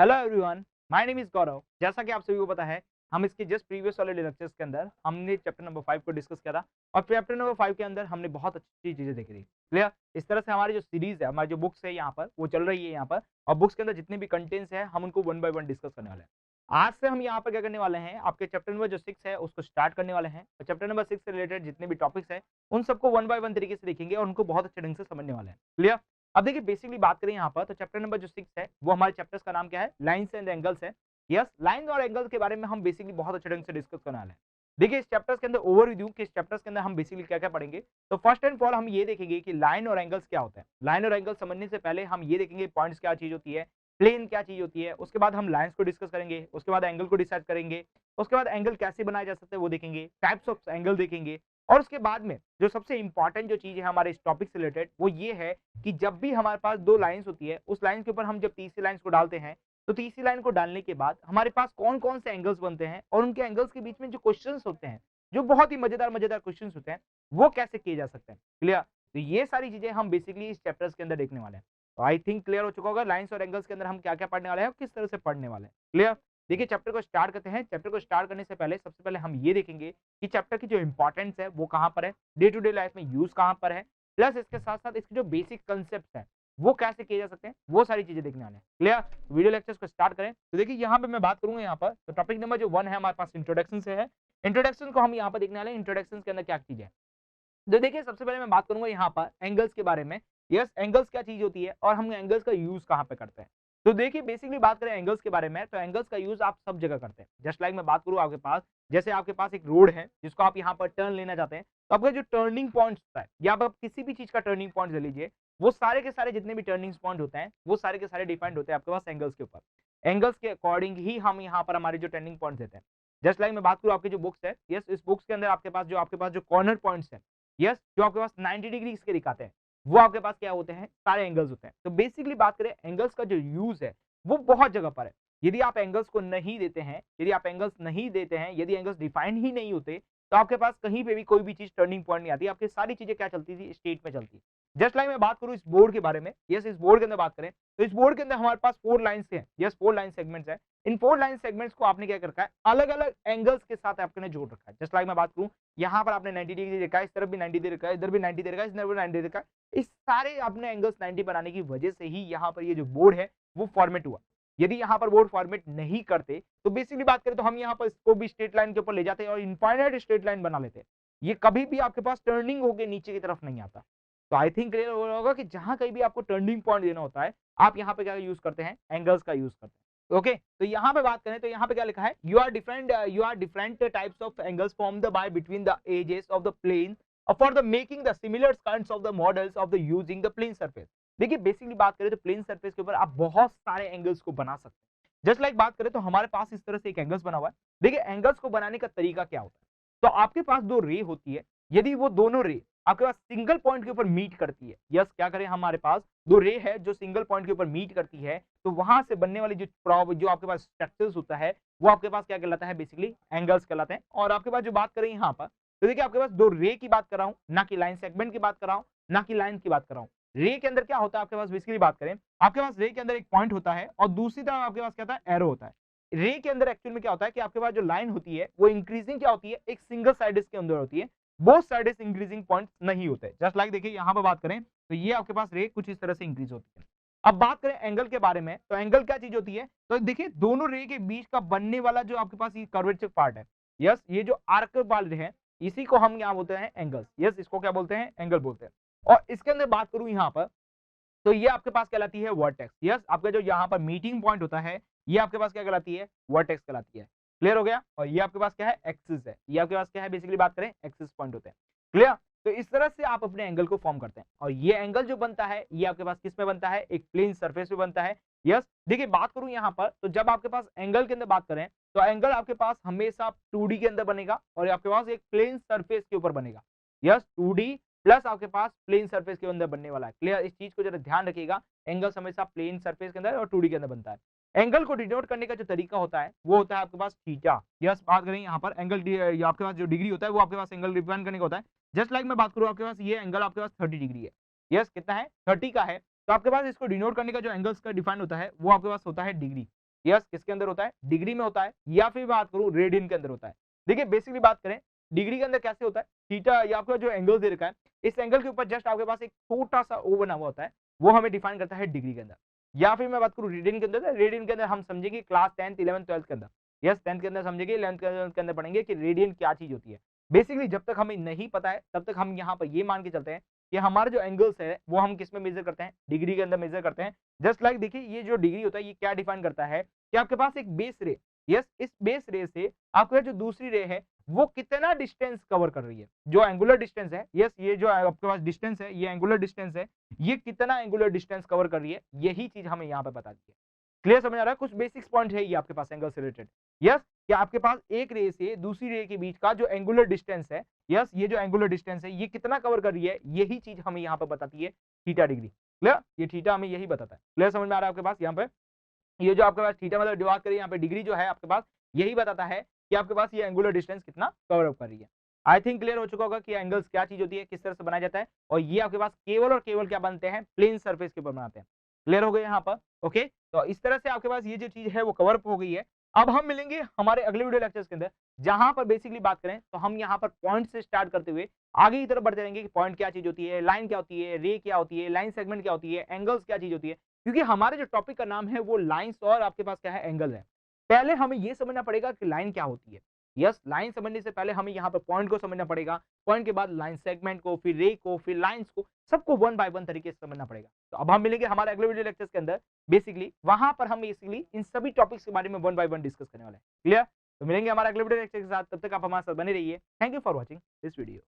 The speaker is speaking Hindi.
Hello everyone, my name is Gaurav. जैसा कि आप सभी को पता है, हम इसके जस्ट प्रीवियस वाले लेक्चर्स के अंदर हमने चैप्टर नंबर 5 को डिस्कस किया था और चैप्टर नंबर 5 के अंदर हमने बहुत अच्छी चीजें देखी थी। क्लियर? इस तरह से हमारी जो सीरीज है, हमारी जो बुक्स है यहाँ पर वो चल रही है यहाँ पर, और बुक्स के अंदर जितने भी कंटेंट्स है हम उनको वन बाय वन डिस्कस करने वाले हैं। आज से हम यहाँ पर क्या करने वाले हैं, आपके चैप्टर नंबर जो 6 है उसको स्टार्ट करने वाले हैं और चैप्टर नंबर 6 से रिलेटेड जितने भी टॉपिक्स हैं उन सबको वन बाय वन तरीके से देखेंगे और उनको बहुत अच्छे ढंग से समझने वाले हैं। क्लियर? अब देखिए बेसिकली बात करें यहाँ पर, तो चैप्टर नंबर जो 6 है वो हमारे चैप्टर्स का नाम क्या है, लाइन्स एंड एंगल्स है। यस, लाइन और एंगल्स के बारे में हम बेसिकली बहुत अच्छे ढंग से डिस्कस करने वाले हैं। देखिए इस चैप्टर्स के अंदर ओवरव्यू कि इस चैप्टर्स के अंदर हम बेसिकली क्या क्या पढ़ेंगे। तो फर्स्ट एंड फॉर हम ये देखेंगे कि लाइन और एंगल्स क्या होता है। लाइन और एंगल्स समझने से पहले हम ये देखेंगे पॉइंट्स क्या चीज होती है, प्लेन क्या चीज होती है, उसके बाद हम लाइन्स को डिस्कस करेंगे, उसके बाद एंगल को डिसाइड करेंगे, उसके बाद एंगल कैसे बनाया जा सकता है वो देखेंगे, टाइप्स ऑफ एंगल देखेंगे, और उसके बाद में जो सबसे इंपॉर्टेंट जो चीज है हमारे इस टॉपिक से रिलेटेड वो ये है कि जब भी हमारे पास दो लाइंस होती है, उस लाइन के ऊपर हम जब तीसरी लाइन को डालते हैं, तो तीसरी लाइन को डालने के बाद हमारे पास कौन कौन से एंगल्स बनते हैं और उनके एंगल्स के बीच में जो क्वेश्चंस होते हैं, जो बहुत ही मजेदार मजेदार क्वेश्चंस होते हैं, वो कैसे किए जा सकते हैं। क्लियर? तो ये सारी चीजें हम बेसिकली इस चैप्टर्स के अंदर देखने वाले हैं। तो आई थिंक क्लियर हो चुका होगा लाइंस और एंगल्स के अंदर हम क्या क्या पढ़ने वाले हैं और किस तरह से पढ़ने वाले हैं। क्लियर? देखिए चैप्टर को स्टार्ट करते हैं। चैप्टर को स्टार्ट करने से पहले सबसे पहले हम ये देखेंगे कि चैप्टर की जो इंपॉर्टेंस है वो कहाँ पर है, डे टू डे लाइफ में यूज कहाँ पर है, प्लस इसके साथ साथ इसके जो बेसिक कंसेप्ट है वो कैसे किए जा सकते हैं, वो सारी चीजें देखने वाले हैं। क्लियर? वीडियो लेक्चर्स को स्टार्ट करें। तो देखिए यहाँ पे मैं बात करूंगा यहाँ पर, तो टॉपिक नंबर जो 1 है हमारे पास इंट्रोडक्शन से है। इंट्रोडक्शन को हम यहाँ पर देखने वाले हैं। इंट्रोडक्शन के अंदर क्या चीज है, तो देखिए सबसे पहले मैं बात करूंगा यहाँ पर एंगल्स के बारे में। यस, एंगल्स क्या चीज होती है और हम एंगल्स का यूज कहाँ पे करते हैं। तो देखिए बेसिकली बात करें एंगल्स के बारे में, तो एंगल्स का यूज आप सब जगह करते हैं। जस्ट लाइक मैं बात करूँ आपके पास, जैसे आपके पास एक रोड है जिसको आप यहाँ पर टर्न लेना चाहते हैं, तो आपका जो टर्निंग पॉइंट होता है या आप किसी भी चीज का टर्निंग पॉइंट ले लीजिए, वो सारे के सारे जितने भी टर्निंग पॉइंट होते हैं वो सारे के सारे डिफाइंड होते हैं आपके पास एंगल्स के ऊपर। एंगल्स के अकॉर्डिंग ही हम यहाँ पर हमारे जो टर्निंग पॉइंट देते हैं। जस्ट लाइक मैं बात करूँ आपकी जो बुक्स है, यस इस बुक्स के अंदर आपके पास जो कॉर्नर पॉइंट्स है, यस जो आपके पास 90 डिग्री के दिखाते हैं, वो आपके पास क्या होते हैं, सारे एंगल्स होते हैं। तो बेसिकली बात करें एंगल्स का जो यूज है वो बहुत जगह पर है। यदि आप एंगल्स को नहीं देते हैं, यदि एंगल्स डिफाइंड ही नहीं होते, तो आपके पास कहीं पे भी कोई भी चीज टर्निंग पॉइंट नहीं आती। आपकी सारी चीजें क्या चलती थी, स्ट्रेट में चलती। जस्ट लाइक मैं बात करूं इस बोर्ड के बारे में, यस इस बोर्ड के अंदर बात करें, तो इस बोर्ड के अंदर हमारे पास 4 लाइंस हैं। यस 4 लाइन सेगमेंट्स है। इन 4 लाइन सेगमेंट्स को आपने क्या कर रखा है, अलग अलग एंगल्स के साथ आपने जोड़ रखा है। जस्ट लाइक मैं बात करूं, यहाँ पर आपने 90 डिग्री देखा है, इस तरफ भी 90 दे रखा है, इधर भी 90 दे रखा है, इस तरफ भी 90 दे रखा है। इस सारे आपने एंगल्स 90 बनाने की वजह से ही यहाँ पर ये जो बोर्ड है वो फॉर्मेट हुआ। यदि यहाँ पर बोर्ड फॉर्मेट नहीं करते, तो बेसिकली बात करें तो हम यहाँ पर इसको भी स्ट्रेट लाइन के ऊपर ले जाते हैं और इनफाइनाइट स्ट्रेट लाइन बना लेते हैं। ये कभी भी आपके पास टर्निंग होकर नीचे की तरफ नहीं आता। तो आई थिंक क्लियर हो रहा होगा कि जहां कहीं भी आपको टर्निंग पॉइंट देना होता है, आप यहाँ पे क्या यूज करते हैं, एंगल्स का यूज करते हैं। ओके, तो यहाँ पे बात करें तो यहाँ पे क्या लिखा है, you are different types of angles form the by between the edges of the plane for the making the similar kinds of the models of the using the plane surface. देखिए बेसिकली बात करें तो प्लेन सरफेस के ऊपर आप बहुत सारे एंगल्स को बना सकते हैं। जस्ट लाइक बात करें तो हमारे पास इस तरह से एक एंगल्स बना हुआ है। देखिए एंगल्स को बनाने का तरीका क्या होता है, तो आपके पास दो रे होती है, यदि वो दोनों रे आपके पास सिंगल पॉइंट के ऊपर मीट करती है, यस क्या करें, हमारे पास दो रे है जो सिंगल पॉइंट के ऊपर मीट करती है, तो वहां से बनने वाली जो आपके पास स्ट्रक्चर्स होता है वो आपके पास क्या कहलाता है, बेसिकली एंगल्स कहलाते हैं। और आपके पास जो बात करें यहाँ पर, तो देखिए आपके पास दो रे की बात कर रहा हूँ, ना कि लाइन सेगमेंट की बात कर रहा हूँ, ना कि लाइन की बात कर रहा हूँ। रे के अंदर क्या होता है आपके पास, बेसिकली बात करें, आपके पास रे के अंदर एक पॉइंट होता है और दूसरी तरफ आपके पास क्या होता है, एरो होता है। रे के अंदर एक्चुअल में क्या होता है कि आपके पास जो लाइन होती है वो इंक्रीजिंग क्या होती है, एक सिंगल साइड के अंदर होती है, बोथ साइड इंक्रीजिंग पॉइंट नहीं होते। जस्ट लाइक देखिए यहाँ पर बात करें तो ये आपके पास रे कुछ इस तरह से इंक्रीज होती है। अब बात करें एंगल के बारे में, तो एंगल क्या चीज होती है, तो देखिए दोनों रे के बीच का बनने वाला जो आपके पास ये कर्वेचर पार्ट है, यस ये जो आर्क वाले है, इसी को हम यहाँ बोलते हैं एंगल्स। यस इसको क्या बोलते हैं, एंगल बोलते हैं। और इसके अंदर बात करूं यहाँ पर, तो ये आपके पास कहलाती है वर्टेक्स। यस आपका जो यहाँ पर मीटिंग पॉइंट होता है, ये आपके पास क्या कहलाती है, वर्टेक्स कहलाती है। क्लियर हो गया? और ये आपके पास क्या है, एक्सिस है। ये आपके पास क्या है, बेसिकली बात करें एक्सिस पॉइंट होते हैं। क्लियर? तो इस तरह से आप अपने एंगल को फॉर्म करते हैं और ये एंगल जो बनता है ये आपके पास किस में बनता है, एक प्लेन सरफेस पे बनता है। यस देखिए बात करूं यहाँ पर, तो जब आपके पास एंगल के अंदर बात करें तो एंगल आपके पास हमेशा 2D के अंदर बनेगा और आपके पास एक प्लेन सरफेस के ऊपर बनेगा। यस 2D प्लस आपके पास प्लेन सरफेस के अंदर बनने वाला है। क्लियर? इस चीज को जरा ध्यान रखिएगा, एंगल हमेशा प्लेन सरफेस के अंदर और 2D के अंदर बनता है। एंगल को डिनोट करने का जो तरीका होता है वो होता है आपके पास थीटा। यस बात करें यहाँ पर एंगल, आपके पास जो डिग्री होता है वो आपके पास एंगल डिफाइन करने का होता है। जस्ट लाइक मैं बात करूँ, आपके पास ये एंगल आपके पास 30 डिग्री है। यस कितना है, 30 का है, तो आपके पास इसको डिनोट करने का जो एंगल्स का डिफाइन होता है वो आपके पास होता है डिग्री। यस किसके अंदर होता है, डिग्री में होता है, या फिर बात करूं रेडियन के अंदर होता है। देखिए बेसिकली बात करें डिग्री के अंदर कैसे होता है, थीटा या आपका जो एंगल दे रखा है, इस एंगल के ऊपर जस्ट आपके पास एक छोटा सा ओ बना हुआ होता है, वो हमें डिफाइन करता है डिग्री के अंदर। या फिर मैं बात करूं रेडियन के अंदर, रेडियन के अंदर हम समझेंगे क्लास 10th 11th 12th के अंदर, यस 10th के अंदर समझेंगे, 11th के अंदर पढ़ेंगे कि रेडियन क्या चीज होती है। बेसिकली जब तक हमें नहीं पता है तब तक हम यहाँ पर ये मान के चलते हैं कि हमारे जो एंगल्स है वो हम किस में मेजर करते हैं, डिग्री के अंदर मेजर करते हैं। जस्ट लाइक देखिए ये जो डिग्री होता है ये क्या डिफाइन करता है कि आपके पास एक बेस रे, यस इस बेस रे से आपका जो दूसरी रे है वो कितना डिस्टेंस कवर कर रही है, जो एंगुलर डिस्टेंस है, यस ये जो आपके पास डिस्टेंस है, ये एंगुलर डिस्टेंस है, ये कितना एंगुलर डिस्टेंस कवर कर रही है, यही चीज हमें यहाँ पे बताती है। क्लियर समझ आ रहा है, कुछ बेसिक्स पॉइंट है ये आपके पास एंगल से रिलेटेड। यस कि आपके पास एक रे से दूसरी रे के बीच का जो एंगुलर डिस्टेंस है, यस ये जो एंगुलर डिस्टेंस है ये कितना कवर कर रही है, यही चीज हमें यहाँ पे बताती है थीटा डिग्री। क्लियर, ये थीटा हमें यही बताता है। क्लियर समझ में आ रहा है आपके पास, यहाँ पे ये जो आपके पास थीटा मतलब जो बात करिए यहाँ पे डिग्री जो है आपके पास यही बताता है कि आपके पास ये एंगुलर डिस्टेंस कितना कवर अप कर रही है। आई थिंक क्लियर हो चुका होगा कि एंगल्स क्या चीज होती है, किस तरह से बनाया जाता है, और ये आपके पास केवल और केवल क्या बनते हैं, प्लेन सरफेस के ऊपर बनाते हैं। क्लियर हो गए यहाँ पर, ओके। तो इस तरह से आपके पास ये जो चीज है वो कवर अप हो गई है। अब हम मिलेंगे हमारे अगले वीडियो लेक्चर्स के अंदर, जहां पर बेसिकली बात करें तो हम यहाँ पर पॉइंट से स्टार्ट करते हुए आगे की तरफ बढ़ते रहेंगे कि पॉइंट क्या चीज होती है, लाइन क्या होती है, रे क्या होती है, लाइन सेगमेंट क्या होती है, एंगल्स क्या चीज होती है, क्योंकि हमारे जो टॉपिक का नाम है वो लाइंस और आपके पास क्या है, एंगल है। पहले हमें ये समझना पड़ेगा कि लाइन क्या होती है। यस लाइन समझने से पहले हमें यहाँ पर पॉइंट को समझना पड़ेगा, पॉइंट के बाद लाइन सेगमेंट को, फिर रे को, फिर लाइंस को, सबको वन बाय वन तरीके से समझना पड़ेगा। तो अब हम मिलेंगे हमारे अगले वीडियो लेक्चर्स के अंदर, बेसिकली वहां पर हम बेसिकली इन सभी टॉपिक्स के बारे में वन बाय वन डिस्कस करने वाले हैं। क्लियर, तो मिलेंगे हमारे अगले वीडियो लेक्चर के साथ, तब तक आप हमारे साथ बने रहिए। Thank you for watching this video.